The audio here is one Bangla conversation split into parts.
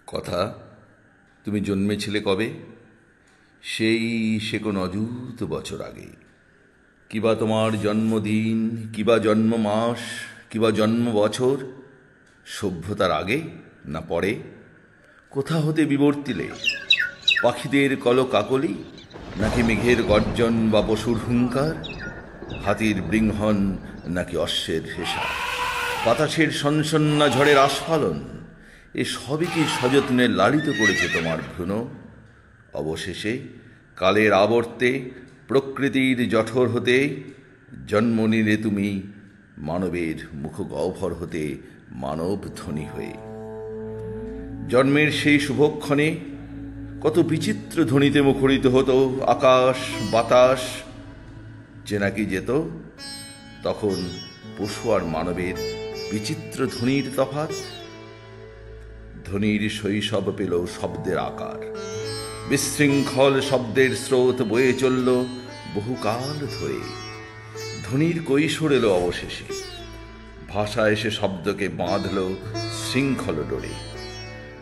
কথা, তুমি জন্মেছিলে কবে? সে কোন অযুত বছর আগে। কিবা তোমার জন্মদিন, কিবা জন্ম মাস, কিবা জন্ম বছর, সভ্যতার আগে না পরে? কোথা হতে বিবর্তিলে? পাখিদের কলকাকলি, নাকি মেঘের গর্জন বা পশুর হুঙ্কার, হাতির বৃংহন নাকি অশ্বের হেসা, বাতাসের সনসন্না ঝড়ের আস্ফালন, এ সবই কি সযত্নে লালিত করেছে তোমার ভ্রূণ? অবশেষে কালের আবর্তে, প্রকৃতির জঠর হতে জন্ম নিলে তুমি মানবের মুখগহ্বর হতে মানব ধ্বনি হয়ে। জন্মের সেই শুভক্ষণে কত বিচিত্র ধ্বনিতে মুখরিত হতো আকাশ বাতাস, যে নাকি যেত তখন পশু আর মানবের বিচিত্র ধ্বনির তফাৎ। ধ্বনির শৈশব পেল শব্দের আকার, বিশৃঙ্খল শব্দের স্রোত বয়ে চলল বহুকাল ধরে। ধ্বনির কৈশোর এলো অবশেষে, ভাষা এসে শব্দকে বাঁধল শৃঙ্খল ডোরে।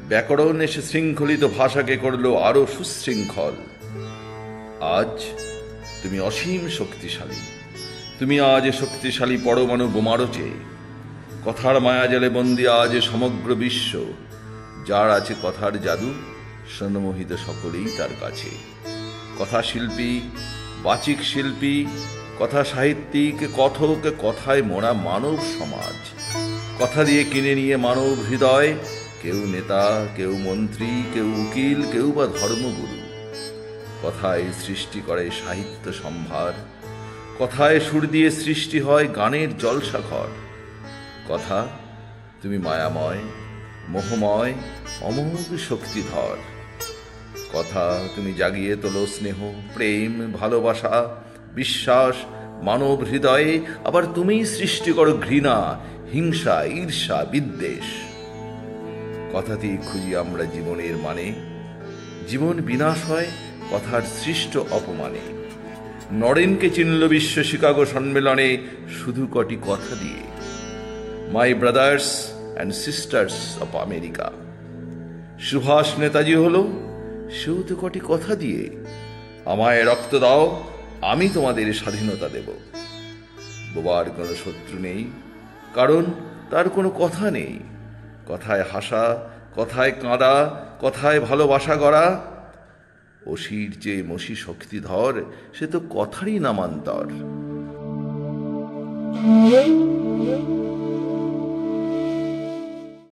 ব্যাকরণ এসে শৃঙ্খলিত ভাষাকে করল আরো সুশৃঙ্খল। আজ তুমি অসীম শক্তিশালী, তুমি আজ শক্তিশালী পরমাণু বোমারও চেয়ে। কথার মায়াজালে বন্দি আজ সমগ্র বিশ্ব, যার আছে কথার জাদু সন্মোহিত সকলেই তার কাছে। কথা শিল্পী, বাচিক শিল্পী, কথা সাহিত্যিক, কথক, কথায় মোড়া মানব সমাজ, কথা দিয়ে কিনে নিয়ে মানব হৃদয়। কেউ নেতা, কেউ মন্ত্রী, কেউ উকিল, কেউ বা ধর্মগুরু। কথায় সৃষ্টি করে সাহিত্য সম্ভার, কথায় সুর দিয়ে সৃষ্টি হয় গানের জলসাঘর। কথা, তুমি মায়াময়, মোহময়, অমোঘ শক্তিধর। কথা, তুমি জাগিয়ে তোলো স্নেহ, প্রেম, ভালোবাসা, বিশ্বাস মানব হৃদয়ে। আবার তুমিই সৃষ্টি করো ঘৃণা, হিংসা, ঈর্ষা, বিদ্বেষ। কথাতেই খুঁজি আমরা জীবনের মানে। জীবন বিনাশ হয় কথার সৃষ্ট অপমানে। নরেনকে চিনল বিশ্ব শিকাগো সম্মেলনে শুধু কটি কথা দিয়ে। My brothers and sisters of America. Subhash Netaji হলো সেও তো কটি কথা দিয়ে। আমায় রক্ত দাও, আমি তোমাদের স্বাধীনতা দেব। বোবার কোনো শত্রু নেই, কারণ তার কোনো কথা নেই। কথায় হাসা, কথায় কাঁদা, কথায় ভালোবাসা গড়া। অসির যে মসি শক্তিধর, সে তো কথারই নামান্তর।